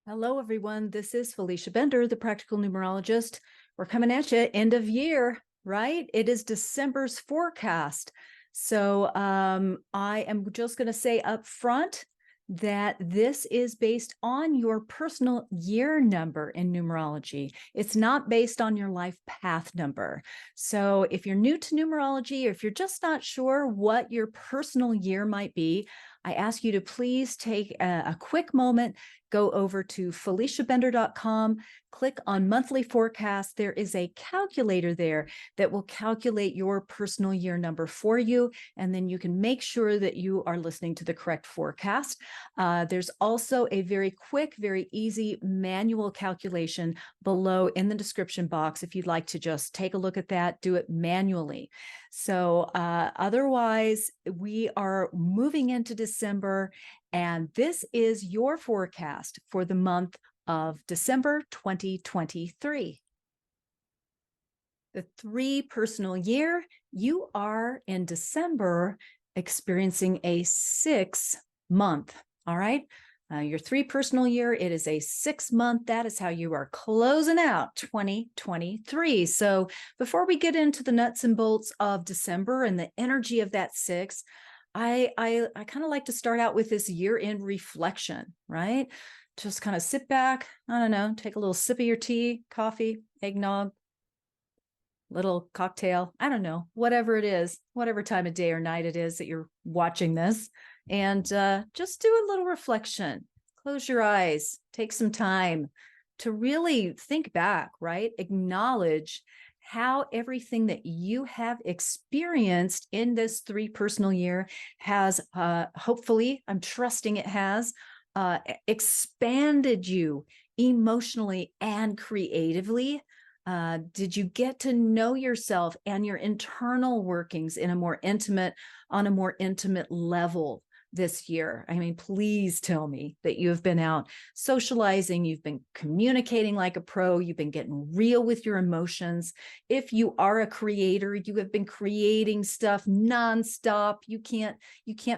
Hello, everyone. This is Felicia Bender, the Practical Numerologist. We're coming at you end of year, right? It is December's forecast. So I am just going to say up front that this is based on your personal year number in numerology. It's not based on your life path number. So if you're new to numerology, or if you're just not sure what your personal year might be, I ask you to please take a quick moment, go over to FeliciaBender.com, click on monthly forecast. There is a calculator there that will calculate your personal year number for you, and then you can make sure that you are listening to the correct forecast. There's also a very quick, very easy manual calculation below in the description box if you'd like to just take a look at that, do it manually. So otherwise, we are moving into December, and this is your forecast for the month of December 2023. The 3 personal year, you are in December experiencing a 6 month. All right. Your 3 personal year, it is a 6 month. That is how you are closing out 2023. So before we get into the nuts and bolts of December and the energy of that 6, I kind of like to start out with this year-end reflection, right? Just kind of sit back, I don't know, take a little sip of your tea, coffee, eggnog, little cocktail, I don't know, whatever it is, whatever time of day or night it is that you're watching this, and just do a little reflection. Close your eyes, take some time to really think back, right? Acknowledge how everything that you have experienced in this 3 personal year has, hopefully, I'm trusting it has, expanded you emotionally and creatively. Did you get to know yourself and your internal workings on a more intimate level this year? I mean, please tell me that you have been out socializing, you've been communicating like a pro, you've been getting real with your emotions. If you are a creator, you have been creating stuff nonstop. You can't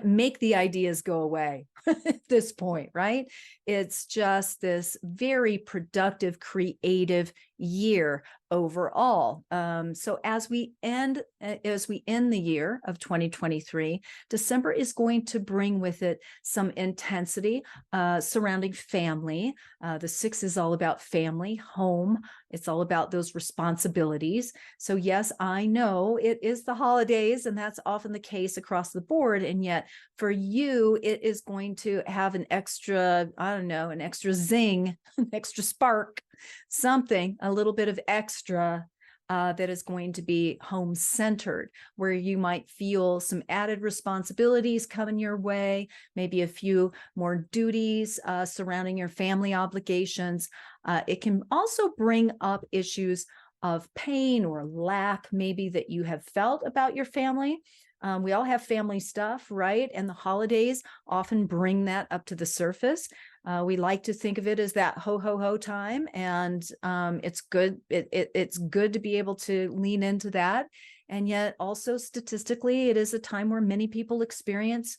make the ideas go away at this point, right? It's just this very productive, creative year overall. So as we end the year of 2023, December is going to bring with it some intensity surrounding family. The 6 is all about family, home. It's all about those responsibilities. So yes, I know it is the holidays, and that's often the case across the board. And yet for you, it is going to have an extra, I don't know, an extra zing, an extra spark, something, a little bit of extra that is going to be home centered, where you might feel some added responsibilities coming your way, maybe a few more duties surrounding your family obligations. It can also bring up issues of pain or lack, maybe, that you have felt about your family. We all have family stuff, right? And the holidays often bring that up to the surface. We like to think of it as that ho ho ho time, and it's good. It's good to be able to lean into that. And yet, also statistically, it is a time where many people experience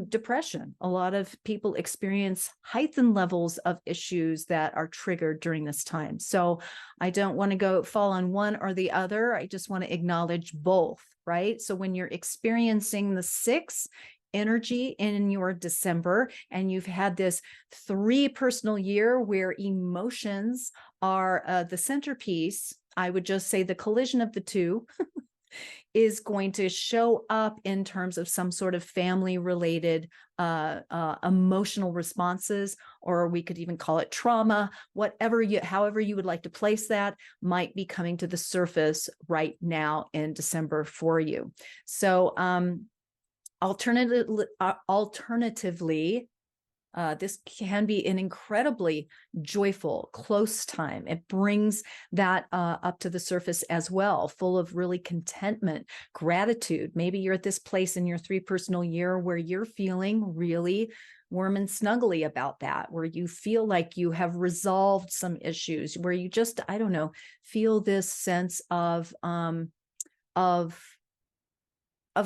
depression. A lot of people experience heightened levels of issues that are triggered during this time. So I don't want to fall on one or the other. I just want to acknowledge both, right? So when you're experiencing the 6 energy in your December, and you've had this 3 personal year where emotions are the centerpiece, I would just say the collision of the 2 is going to show up in terms of some sort of family related emotional responses, or we could even call it trauma. However you would like to place that, might be coming to the surface right now in December for you. So alternatively, this can be an incredibly joyful, close time. It brings that up to the surface as well, full of really contentment, gratitude. Maybe you're at this place in your 3 personal year where you're feeling really warm and snuggly about that, where you feel like you have resolved some issues, where you just, I don't know, feel this sense of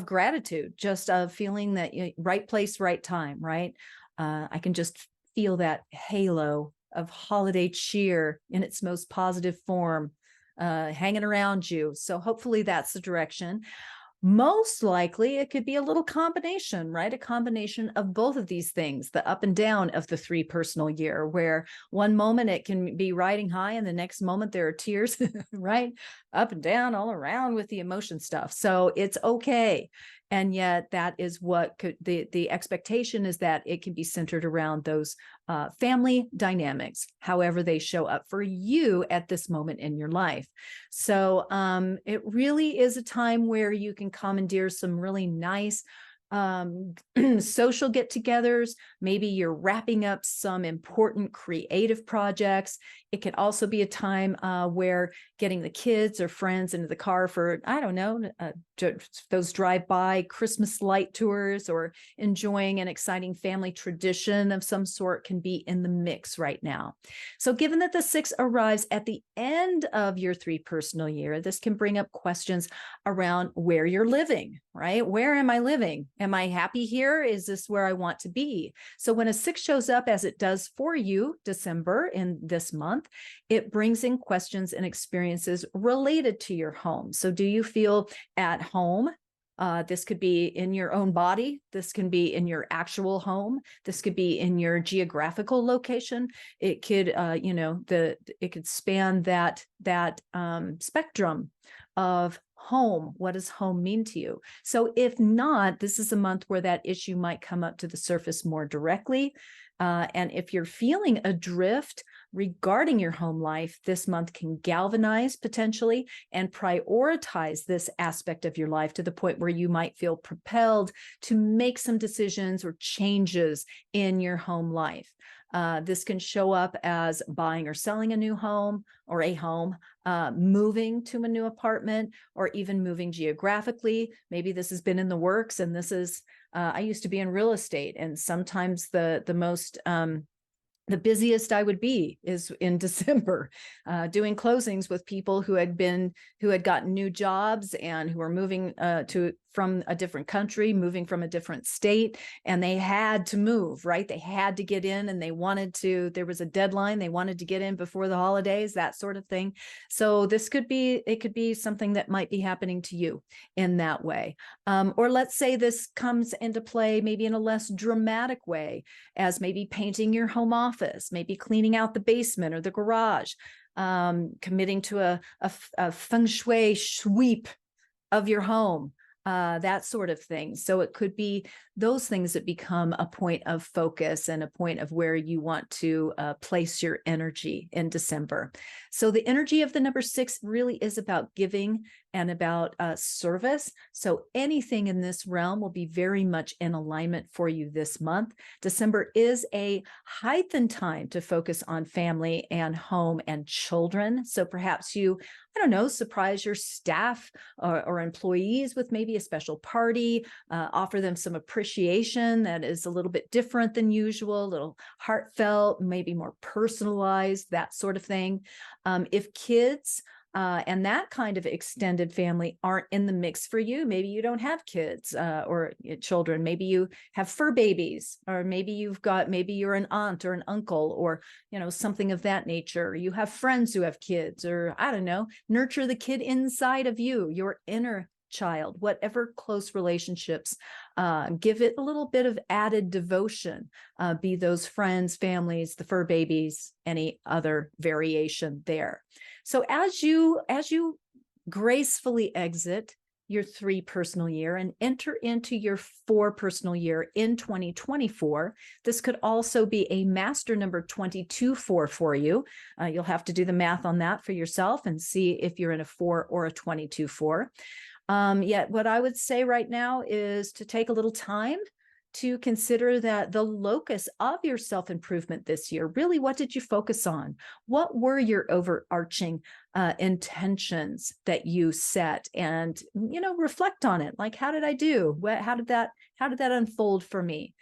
gratitude, just of feeling that right place, right time, right? I can just feel that halo of holiday cheer in its most positive form hanging around you. So hopefully that's the direction. Most likely, it could be a little combination, right? A combination of both of these things, the up and down of the 3 personal year, where one moment it can be riding high and the next moment there are tears, right? Up and down all around with the emotion stuff. So it's okay. And yet that is what the expectation is that it can be centered around those family dynamics, however they show up for you at this moment in your life. So it really is a time where you can commandeer some really nice social get-togethers. Maybe you're wrapping up some important creative projects. It can also be a time where getting the kids or friends into the car for, I don't know, those drive-by Christmas light tours, or enjoying an exciting family tradition of some sort can be in the mix right now. So given that the 6 arrives at the end of your 3 personal year, this can bring up questions around where you're living, right? Where am I living? Am I happy here? Is this where I want to be? So when a 6 shows up, as it does for you, December in this month, it brings in questions and experiences related to your home. So do you feel at home? This could be in your own body. This can be in your actual home. This could be in your geographical location. It could, it could span that spectrum of home. What does home mean to you? So if not, this is a month where that issue might come up to the surface more directly. And if you're feeling adrift regarding your home life, this month can galvanize potentially and prioritize this aspect of your life to the point where you might feel propelled to make some decisions or changes in your home life. This can show up as buying or selling a new home or a home, moving to a new apartment, or even moving geographically. Maybe this has been in the works, and this is, I used to be in real estate, and sometimes the busiest I would be is in December, doing closings with people who had gotten new jobs and who were moving from a different country, moving from a different state, and they had to move, right? They had to get in, and there was a deadline. They wanted to get in before the holidays, that sort of thing. So it could be something that might be happening to you in that way. Or let's say this comes into play maybe in a less dramatic way, as maybe painting your home office, maybe cleaning out the basement or the garage, committing to a feng shui sweep of your home, that sort of thing. So it could be those things that become a point of focus and a point of where you want to place your energy in December. So the energy of the number 6 really is about giving and about service. So anything in this realm will be very much in alignment for you this month. December is a heightened time to focus on family and home and children. So perhaps you, I don't know, surprise your staff or employees with maybe a special party, offer them some appreciation that is a little bit different than usual, a little heartfelt, maybe more personalized, that sort of thing. If kids and that kind of extended family aren't in the mix for you, maybe you don't have kids or children, maybe you have fur babies, or maybe you're an aunt or an uncle, or something of that nature. You have friends who have kids, or I don't know, nurture the kid inside of you, your inner child, whatever close relationships, give it a little bit of added devotion, be those friends, families, the fur babies, any other variation there. So as you gracefully exit your 3 personal year and enter into your 4 personal year in 2024, this could also be a master number 22-4 for you. You'll have to do the math on that for yourself and see if you're in a 4 or a 22-4. Yet what I would say right now is to take a little time to consider that the locus of your self-improvement this year, really, what did you focus on? What were your overarching intentions that you set? And, reflect on it. Like, how did I do? How did that unfold for me?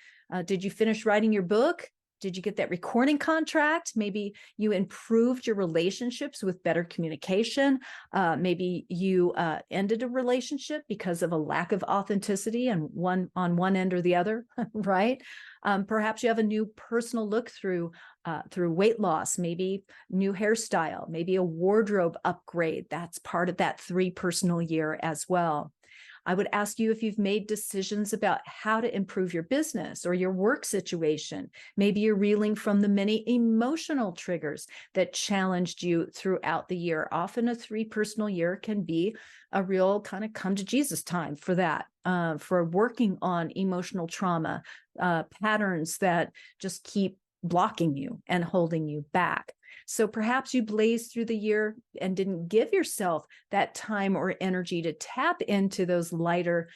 Did you finish writing your book? Did you get that recording contract? Maybe you improved your relationships with better communication. Maybe you ended a relationship because of a lack of authenticity and on one end or the other, right? Perhaps you have a new personal look through weight loss, maybe new hairstyle, maybe a wardrobe upgrade. That's part of that 3 personal year as well. I would ask you if you've made decisions about how to improve your business or your work situation. Maybe you're reeling from the many emotional triggers that challenged you throughout the year. Often a 3 personal year can be a real kind of come to Jesus time for that, for working on emotional trauma, patterns that just keep blocking you and holding you back. So perhaps you blazed through the year and didn't give yourself that time or energy to tap into those lighter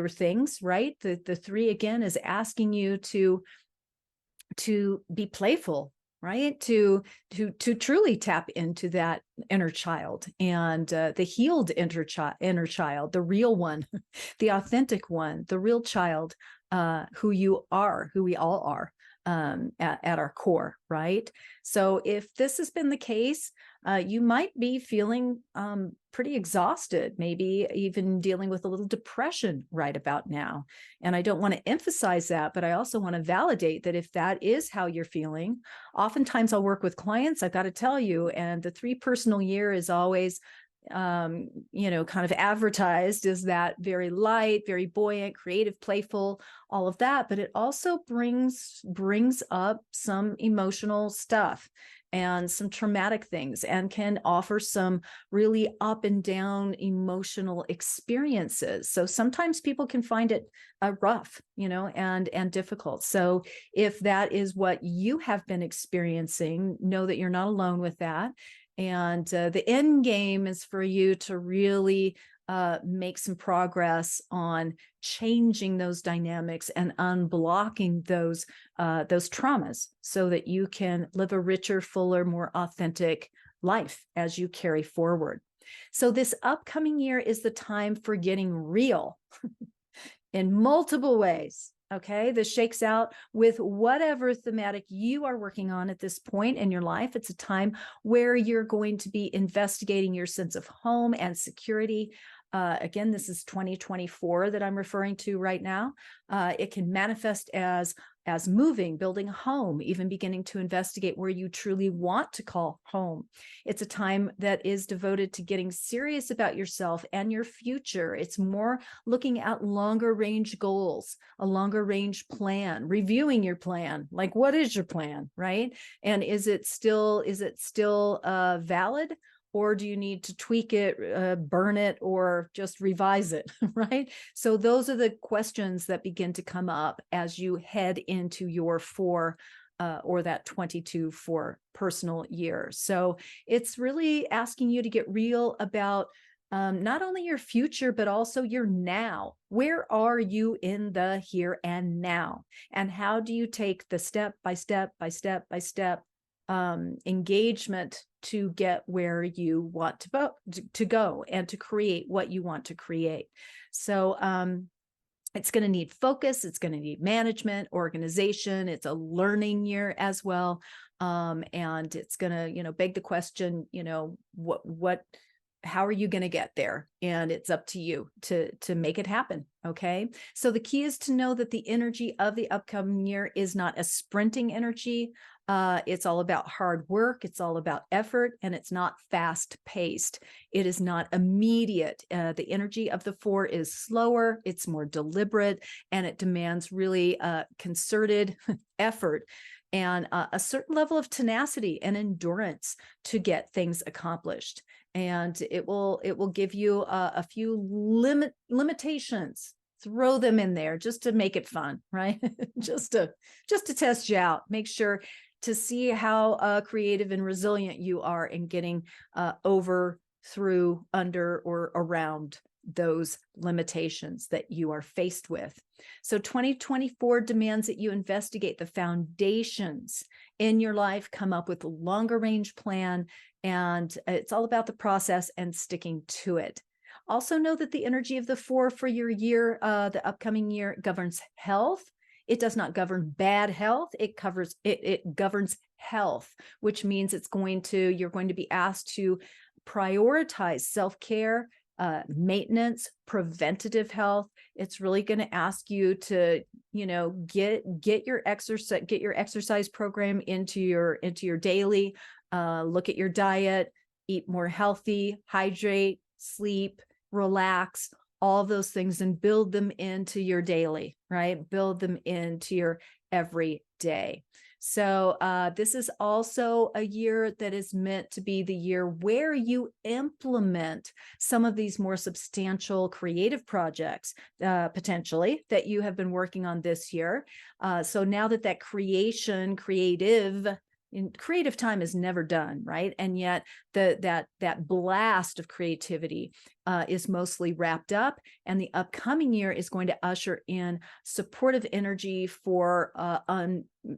things, right? The 3 again is asking you to be playful, right? To truly tap into that inner child and the healed inner child, the real one, the authentic one, the real child, who you are, who we all are. At our core, right? So if this has been the case, you might be feeling pretty exhausted, maybe even dealing with a little depression right about now. And I don't want to emphasize that, but I also want to validate that if that is how you're feeling, oftentimes I'll work with clients, I've got to tell you, and the 3 personal year is always kind of advertised as that very light, very buoyant, creative, playful, all of that. But it also brings up some emotional stuff and some traumatic things and can offer some really up and down emotional experiences. So sometimes people can find it rough, and difficult. So if that is what you have been experiencing, know that you're not alone with that. And the end game is for you to really make some progress on changing those dynamics and unblocking those traumas so that you can live a richer, fuller, more authentic life as you carry forward. So this upcoming year is the time for getting real in multiple ways. Okay, this shakes out with whatever thematic you are working on at this point in your life. It's a time where you're going to be investigating your sense of home and security. Again, this is 2024 that I'm referring to right now. It can manifest as moving, building a home, even beginning to investigate where you truly want to call home. It's a time that is devoted to getting serious about yourself and your future. It's more looking at longer range goals, a longer range plan, reviewing your plan. Like, what is your plan, right? And is it still valid? Or do you need to tweak it, burn it, or just revise it, right? So those are the questions that begin to come up as you head into your 4 or that 22 for personal year. So it's really asking you to get real about not only your future, but also your now. Where are you in the here and now? And how do you take the step by step engagement to get where you want to go and to create what you want to create? So it's going to need focus. It's going to need management, organization. It's a learning year as well. And it's going to, beg the question, how are you going to get there? And it's up to you to make it happen. Okay. So the key is to know that the energy of the upcoming year is not a sprinting energy. It's all about hard work. It's all about effort, and it's not fast paced. It is not immediate. The energy of the 4 is slower. It's more deliberate, and it demands really concerted effort and a certain level of tenacity and endurance to get things accomplished. And it will give you a few limitations. Throw them in there just to make it fun, right? just to test you out. Make sure to see how creative and resilient you are in getting over, through, under, or around those limitations that you are faced with. So 2024 demands that you investigate the foundations in your life, come up with a longer range plan, and it's all about the process and sticking to it. Also know that the energy of the 4 for your year, the upcoming year, governs health. It does not govern bad health. It governs health, which means you're going to be asked to prioritize self-care, maintenance, preventative health. It's really going to ask you to, get your exercise program into your daily, look at your diet, eat more healthy, hydrate, sleep, relax, all those things, and build them into your daily, right? Build them into your everyday. So this is also a year that is meant to be the year where you implement some of these more substantial creative projects, potentially, that you have been working on this year. So now that creative time is never done, right? And yet that blast of creativity is mostly wrapped up, and the upcoming year is going to usher in supportive energy for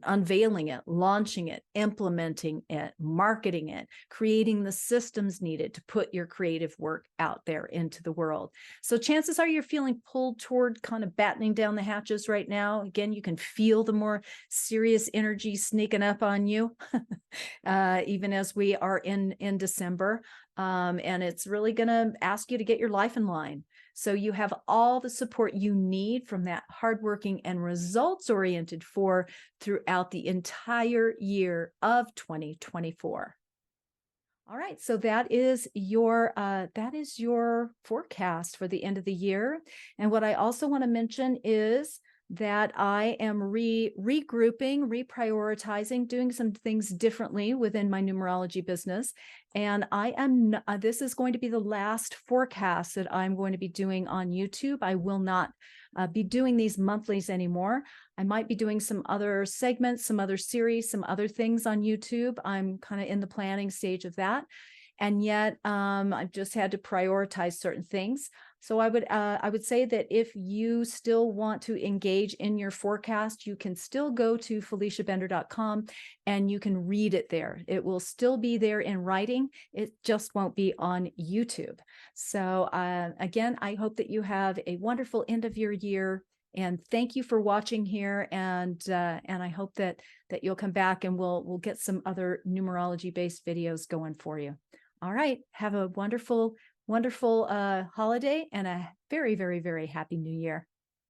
unveiling it, launching it, implementing it, marketing it, creating the systems needed to put your creative work out there into the world. So chances are you're feeling pulled toward kind of battening down the hatches right now. Again, you can feel the more serious energy sneaking up on you, even as we are in December. And it's really going to ask you to get your life in line. So you have all the support you need from that hardworking and results-oriented throughout the entire year of 2024. All right, so that is your forecast for the end of the year. And what I also want to mention is that I am regrouping, reprioritizing, doing some things differently within my numerology business. And this is going to be the last forecast that I'm going to be doing on YouTube. I will not be doing these monthlies anymore. I might be doing some other segments, some other series, some other things on YouTube. I'm kind of in the planning stage of that. And yet I've just had to prioritize certain things. So I would say that if you still want to engage in your forecast, you can still go to FeliciaBender.com and you can read it there. It will still be there in writing. It just won't be on YouTube. So again, I hope that you have a wonderful end of your year. And thank you for watching here. And I hope that you'll come back and we'll get some other numerology-based videos going for you. All right. Have a wonderful holiday and a very, very, very happy new year.